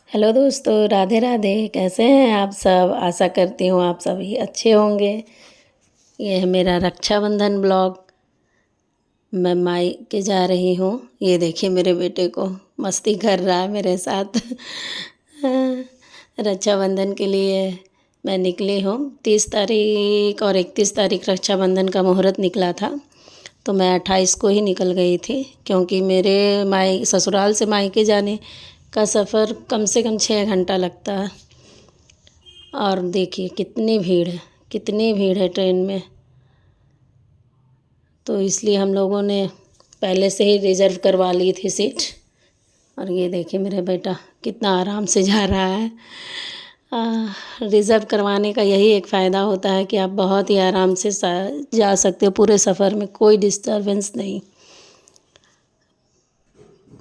Hello दोस्तों, राधे राधे। कैसे हैं आप सब? आशा करती हूँ आप सभी अच्छे होंगे। ये है मेरा रक्षाबंधन ब्लॉग। मैं मायके जा रही हूँ। ये देखिए मेरे बेटे को मस्ती कर रहा है मेरे साथ। रक्षाबंधन के लिए मैं निकली हूँ। 30 तारीख और 31 तारीख रक्षाबंधन का मुहूर्त निकला था, तो मैं 28 को ही निकल गई थी, क्योंकि मेरे ससुराल से मायके जाने का सफ़र कम से कम 6 घंटा लगता है। और देखिए कितनी भीड़ है ट्रेन में। तो इसलिए हम लोगों ने पहले से ही रिज़र्व करवा ली थी सीट। और ये देखिए मेरा बेटा कितना आराम से जा रहा है। रिज़र्व करवाने का यही एक फ़ायदा होता है कि आप बहुत ही आराम से जा सकते हो, पूरे सफ़र में कोई डिस्टर्बेंस नहीं।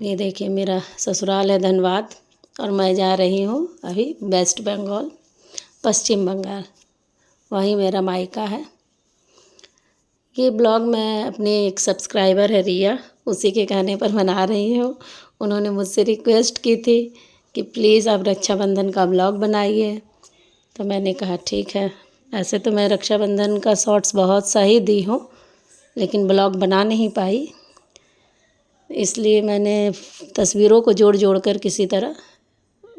ये देखिए मेरा ससुराल है धनबाद, और मैं जा रही हूँ अभी वेस्ट बंगाल, पश्चिम बंगाल, वहीं मेरा मायका है। ये ब्लॉग मैं अपने एक सब्सक्राइबर है रिया, उसी के कहने पर बना रही हूँ। उन्होंने मुझसे रिक्वेस्ट की थी कि प्लीज़ आप रक्षाबंधन का ब्लॉग बनाइए, तो मैंने कहा ठीक है। ऐसे तो मैं रक्षाबंधन का शॉर्ट्स बहुत सही दी हूँ, लेकिन ब्लॉग बना नहीं पाई, इसलिए मैंने तस्वीरों को जोड़ जोड़ कर किसी तरह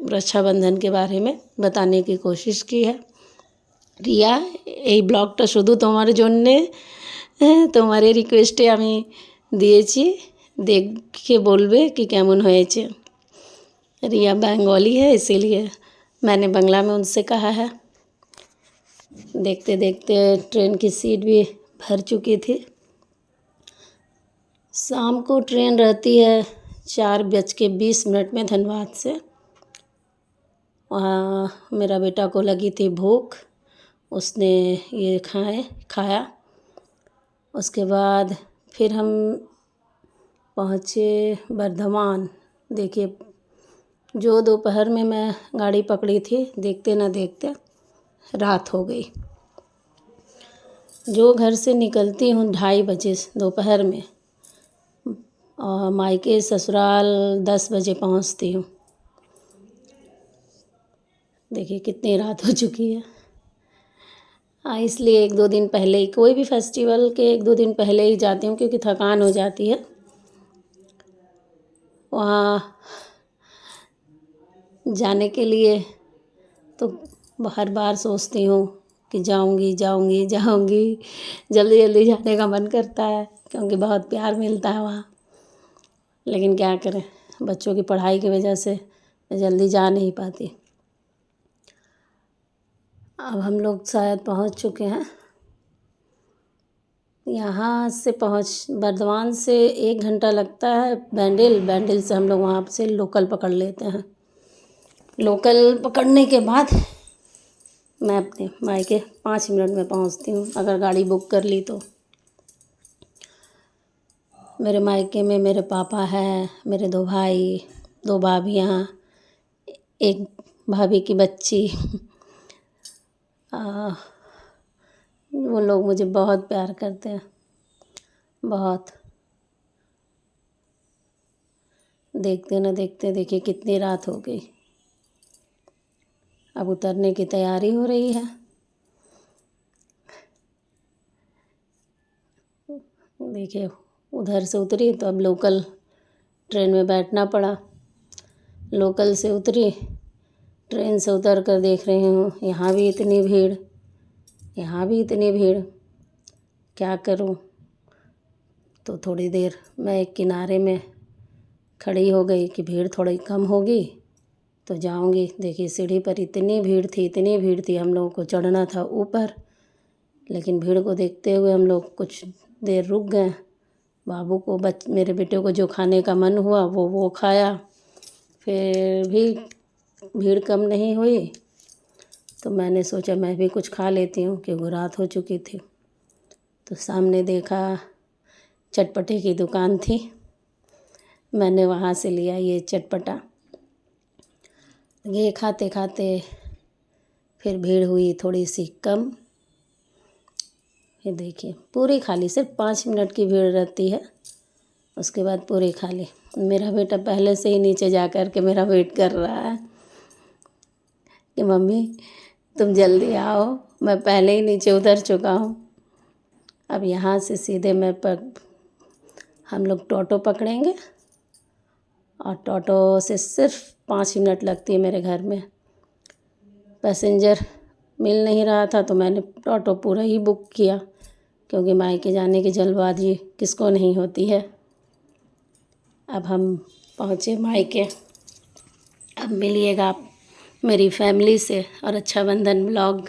रक्षाबंधन के बारे में बताने की कोशिश की है। রিয়া, এই ব্লগটা শুধু তোমার জন্যে, তোমারই রিকোয়েস্টে আমি দিয়েছি, দেখে বলবে कि কেমন হয়েছে। रिया बंगाली है, इसीलिए मैंने बंगला में उनसे कहा है। देखते देखते ट्रेन की सीट भी भर चुकी थी। शाम को ट्रेन रहती है 4:20 में धनबाद से। वहाँ मेरा बेटा को लगी थी भूख, उसने ये खाया। उसके बाद फिर हम पहुँचे बर्धमान। देखिए जो दोपहर में मैं गाड़ी पकड़ी थी, देखते ना देखते रात हो गई। जो घर से निकलती हूँ 2:30 बजे दोपहर में, और मायके ससुराल 10 बजे पहुँचती हूँ। देखिए कितनी रात हो चुकी है। इसलिए 1-2 दिन पहले ही, कोई भी फेस्टिवल के 1-2 दिन पहले ही जाती हूँ, क्योंकि थकान हो जाती है। वहाँ जाने के लिए तो हर बार सोचती हूँ कि जाऊँगी जल्दी जल्दी जाने का मन करता है, क्योंकि बहुत प्यार मिलता है वहाँ। लेकिन क्या करें, बच्चों की पढ़ाई की वजह से मैं जल्दी जा नहीं पाती। अब हम लोग शायद पहुँच चुके हैं। यहाँ से बर्धमान से 1 घंटा लगता है। बैंडिल से हम लोग वहाँ से लोकल पकड़ लेते हैं। लोकल पकड़ने के बाद मैं अपने मायके 5 मिनट में पहुँचती हूँ, अगर गाड़ी बुक कर ली तो। मेरे मायके में मेरे पापा हैं, मेरे 2 भाई, 2 भाभियाँ, एक भाभी की बच्ची। वो लोग मुझे बहुत प्यार करते हैं, बहुत। देखते न देखते देखिए कितनी रात हो गई। अब उतरने की तैयारी हो रही है। देखिए उधर से उतरी तो अब लोकल ट्रेन में बैठना पड़ा। लोकल से उतरी, ट्रेन से उतर कर देख रही हूँ यहाँ भी इतनी भीड़, क्या करूँ। तो थोड़ी देर मैं एक किनारे में खड़ी हो गई कि भीड़ थोड़ी कम होगी तो जाऊँगी। देखिए सीढ़ी पर इतनी भीड़ थी, हम लोगों को चढ़ना था ऊपर, लेकिन भीड़ को देखते हुए हम लोग कुछ देर रुक गए। बाबू को मेरे बेटे को जो खाने का मन हुआ वो खाया। फिर भी भीड़ कम नहीं हुई, तो मैंने सोचा मैं भी कुछ खा लेती हूँ, क्योंकि रात हो चुकी थी। तो सामने देखा चटपटे की दुकान थी, मैंने वहाँ से लिया ये चटपटा। ये खाते खाते फिर भीड़ हुई थोड़ी सी कम। ये देखिए पूरी खाली, सिर्फ 5 मिनट की भीड़ रहती है, उसके बाद पूरी खाली। मेरा बेटा पहले से ही नीचे जा कर के मेरा वेट कर रहा है। कि मम्मी तुम जल्दी आओ, मैं पहले ही नीचे उतर चुका हूँ। अब यहाँ से सीधे हम लोग टोटो पकड़ेंगे और टोटो से सिर्फ 5 मिनट लगती है मेरे घर में। पैसेंजर मिल नहीं रहा था तो मैंने टोटो पूरा ही बुक किया, क्योंकि मायके जाने की जल्दबाजी किसको नहीं होती है। अब हम पहुँचे मायके। अब मिलिएगा आप मेरी फैमिली से और रक्षाबंधन ब्लॉग।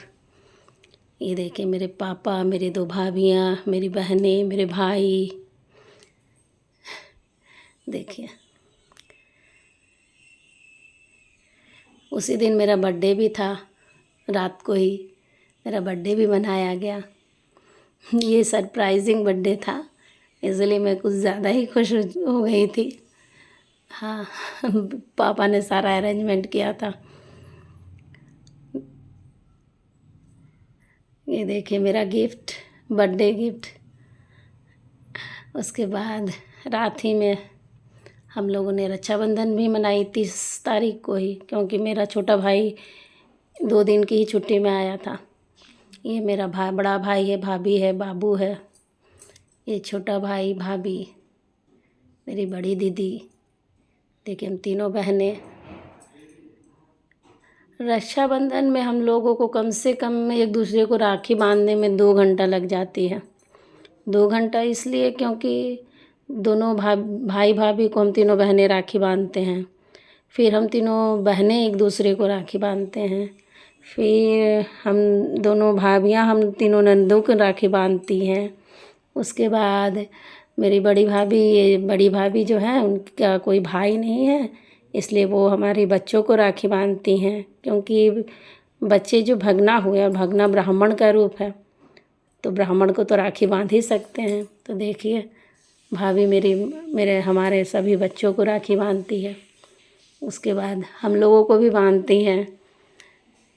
ये देखिए मेरे पापा, मेरी 2 भाभियाँ, मेरी बहनें, मेरे भाई। देखिए उसी दिन मेरा बर्थडे भी था, रात को ही मेरा बर्थडे भी मनाया गया। ये सरप्राइजिंग बर्थडे था, इसलिए मैं कुछ ज़्यादा ही खुश हो गई थी। हाँ पापा ने सारा अरेंजमेंट किया था। ये देखिए मेरा गिफ्ट, बर्थडे गिफ्ट। उसके बाद रात ही में हम लोगों ने रक्षाबंधन भी मनाई 30 तारीख को ही, क्योंकि मेरा छोटा भाई 2 दिन की ही छुट्टी में आया था। ये मेरा बड़ा भाई है, भाभी है, बाबू है। ये छोटा भाई, भाभी, मेरी बड़ी दीदी। देखिए हम तीनों बहनें। रक्षाबंधन में हम लोगों को कम से कम एक दूसरे को राखी बांधने में 2 घंटा लग जाती है। 2 घंटा इसलिए क्योंकि दोनों भाई भाभी को हम तीनों बहनें राखी बांधते हैं, फिर हम तीनों बहनें एक दूसरे को राखी बांधते हैं, फिर हम दोनों भाभियाँ हम तीनों नंदों को राखी बांधती हैं। उसके बाद मेरी बड़ी भाभी जो है उनका कोई भाई नहीं है, इसलिए वो हमारे बच्चों को राखी बांधती हैं, क्योंकि बच्चे जो भगना हुए और भगना ब्राह्मण का रूप है, तो ब्राह्मण को तो राखी बांध ही सकते हैं। तो देखिए भाभी मेरे हमारे सभी बच्चों को राखी बांधती है। उसके बाद हम लोगों को भी बांधती हैं।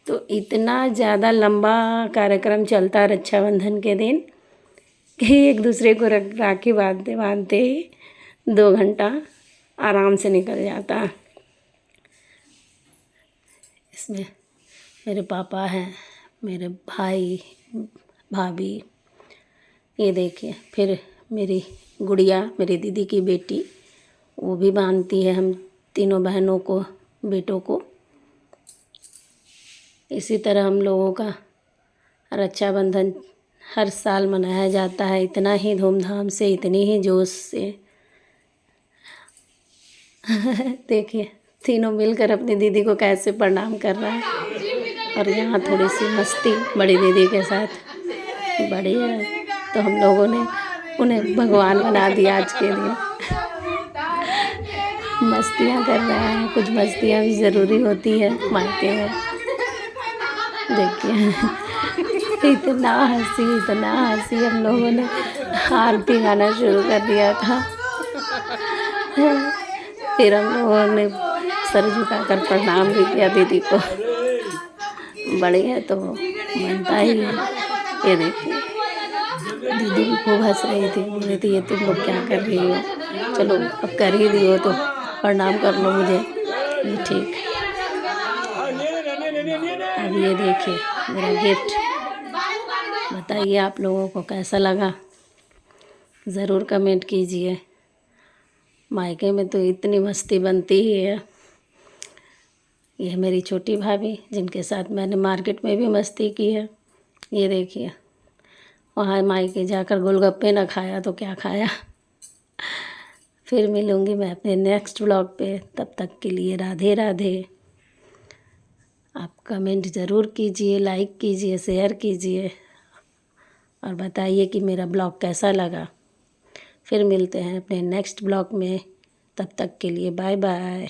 तो इतना ज़्यादा लंबा कार्यक्रम चलता है रक्षाबंधन के दिन कि एक दूसरे को राखी बांधते बांधते ही 2 घंटा आराम से निकल जाता है। इसमें मेरे पापा हैं, मेरे भाई, भाभी। ये देखिए फिर मेरी गुड़िया, मेरी दीदी की बेटी, वो भी बांधती है हम तीनों बहनों को, बेटों को। इसी तरह हम लोगों का रक्षाबंधन हर साल मनाया जाता है, इतना ही धूमधाम से, इतनी ही जोश से। देखिए तीनों मिलकर अपनी दीदी को कैसे प्रणाम कर रहा है। और यहाँ थोड़ी सी मस्ती बड़ी दीदी के साथ, बड़ी है तो हम लोगों ने उन्हें भगवान बना दिया आज के दिन। मस्तियाँ कर रहे हैं, कुछ मस्तियाँ भी ज़रूरी होती है मायके में। देखिए इतना हंसी हम लोगों ने आरती गाना शुरू कर दिया था। फिर हम लोगों ने सर झुकाकर प्रणाम भी किया दीदी को। बड़ी है तो बनता ही है। ये देखिए दीदी भी खूब हंस रही थी, बोल रही थी ये तुम लोग क्या कर रही हो, चलो अब कर ही दी हो तो प्रणाम कर लो मुझे। ये ठीक। अब ये देखिए मेरा गिफ्ट, बताइए आप लोगों को कैसा लगा, ज़रूर कमेंट कीजिए। मायके में तो इतनी मस्ती बनती ही है। ये मेरी छोटी भाभी जिनके साथ मैंने मार्केट में भी मस्ती की है। ये देखिए वहाँ मायके जाकर गोलगप्पे ना खाया तो क्या खाया। फिर मिलूँगी मैं अपने नेक्स्ट व्लॉग पे, तब तक के लिए राधे राधे। आप कमेंट ज़रूर कीजिए, लाइक कीजिए, शेयर कीजिए और बताइए कि मेरा ब्लॉग कैसा लगा। फिर मिलते हैं अपने नेक्स्ट ब्लॉग में, तब तक के लिए बाय बाय।